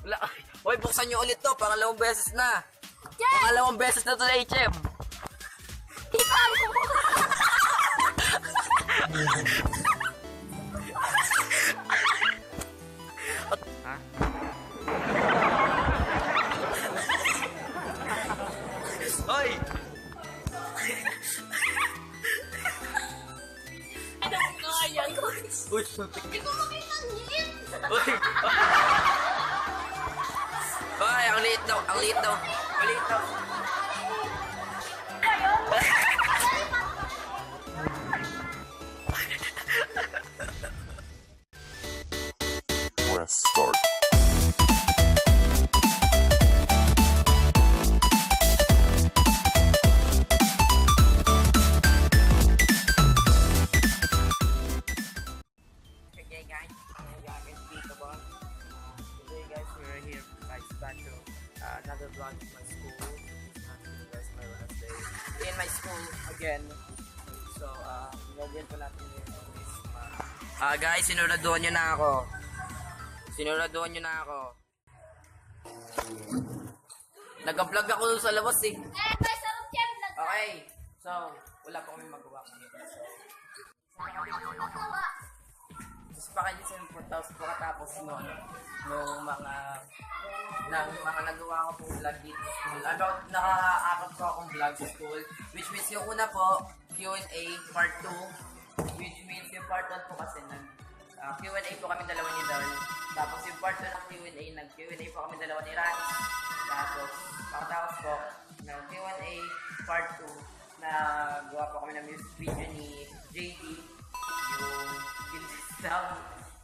Wala. Hoy, buksan nyo ulit to. Pangalawang beses na. Yes! Pangalawang beses na to sa HM. Kita mo! Ha? Hoy! Ano ko kaya, guys? Uy, suntik. Hindi ko makita ang liit! Uy! Hoy, ang liit daw. Ang liit daw. Ang liit daw. Press start. Okay guys, dito ba? Today guys, we're here guys back to another vlog in my school. Guys, my last day in my school again. So, nilagyan ko natin yung this guys, sinuraduhan nyo na ako. Sinuraduhan nyo na ako. Nag-vlog ako sa labas eh. Eh, may sarap yan! Okay, so, wala pa kami magawa ngayon. Tapos pa kayo sa tapos pagkatapos nun, nung mga nagawa ko pong vlog dito sa school. About nakaka-apat ko akong vlog sa school, which means yung una po, Q&A part 2, which means yung part 1 po kasi Q&A po kami dalawa ni Darl. Tapos yung part 2 ng Q&A, nag-Q&A po kami dalawa ni Rans. Tapos, pagkatapos po, ng Q&A part 2, nagawa po kami ng music video ni JD, yung Gilsam.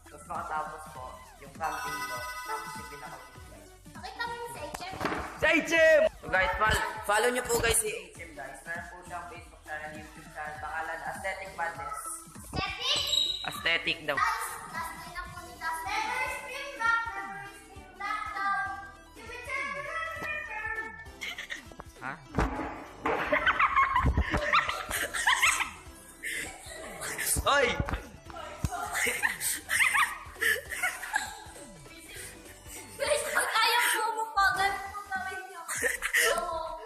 Tapos makatapos po, yung camping po. Tapos yung pinaka-video. Nakita mo yung sa HM? Sa HM! So guys, follow nyo po guys si HM guys. Meron po siyang Facebook channel, YouTube channel, pangalan Aesthetic Madness. Stepping! Aesthetic daw. Last day na po ni Das. Never scream back, never scream back down. You return. Ha? Hoy! Guys, pag ayaw ko mo pa, ganun po gawin niyo. Oo.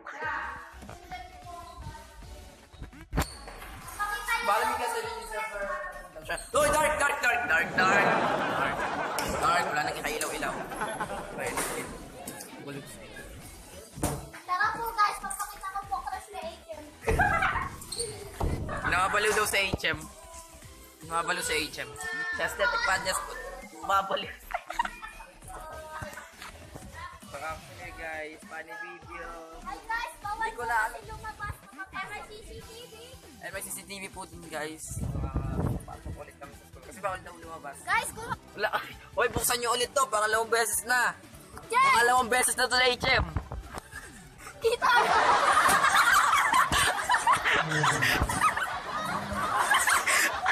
Pakita niyo. Balamig ka sa linis na Hoy! Dark! Dark! Wala nang ikailaw-ilaw. Bulog. Tara po guys, papakita ko po crush na HM. Nakabaliw daw sa HM. Nakabaliw sa HM. Sa Aesthetic Madness po. Mabaliw. Okay guys, funny video. Ay guys, bawal Hindi ko po na- kasi lumabas kapag may CCTV. Ay, may CCTV po din guys. Pasok ulit kami sa school. Kasi bawal daw lumabas. Guys, kung... Wala. Hoy, buksan nyo ulit to. Pangalawang beses na. Yes! Pangalawang beses na to sa HM. Kita mo!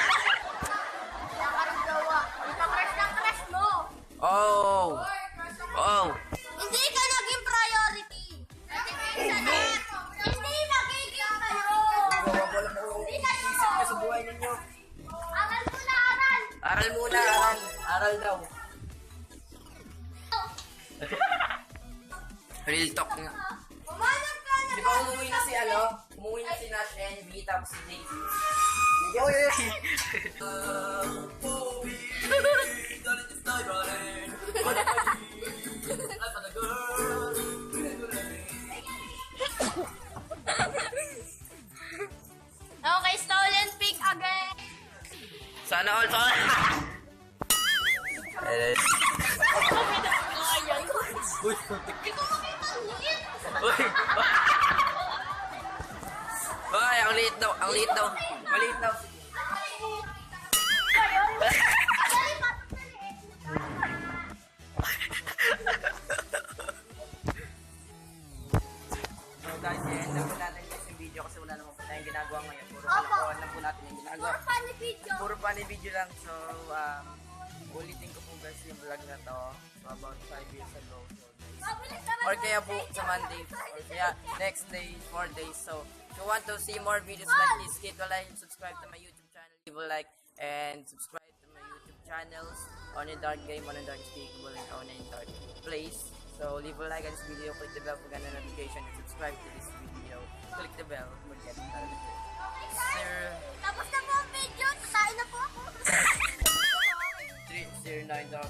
Wala ka rin gawa. Ipakrush ng crush mo. Oh. Oh. Hindi ka naging priority. Hindi magiging kayo. Hindi kayo. Sa buhay ninyo. Aral mo na aral. Aral muna, aral. Aral daw. Real talk nga. Umanap ka na. Di ba umuwi na si Umuwi na si Nash NB tapos si Daisy. Yo, yo, yo. Okay, stolen pick again. Sana all. Uy, putik. Hindi ko makita ang liit. Uy. Ay, ang liit daw. Ang liit daw. Maliit daw. So guys, i-end na po natin guys yung video kasi wala naman po tayong ginagawa ngayon. Puro kalokohan lang po natin yung ginagawa. Puro funny video. Puro funny video lang. So, ulitin ko po guys yung vlog na to. So, about 5 years ago. So, Mabilis naman or po kaya sa po HM. sa Monday. Or kaya next day, 4 days. So, if you want to see more videos like this, hit the like and subscribe to my YouTube channel. Leave a like and subscribe to my YouTube channel. channels, On in Dark Game, On in Dark Speakable, and On in Dark Place. So leave a like on this video, click the bell for gana notification, and subscribe to this video. Click the bell for get notification. Okay, guys. Sir, Tapos na po ang video. Tatain na po ako. 309 Dark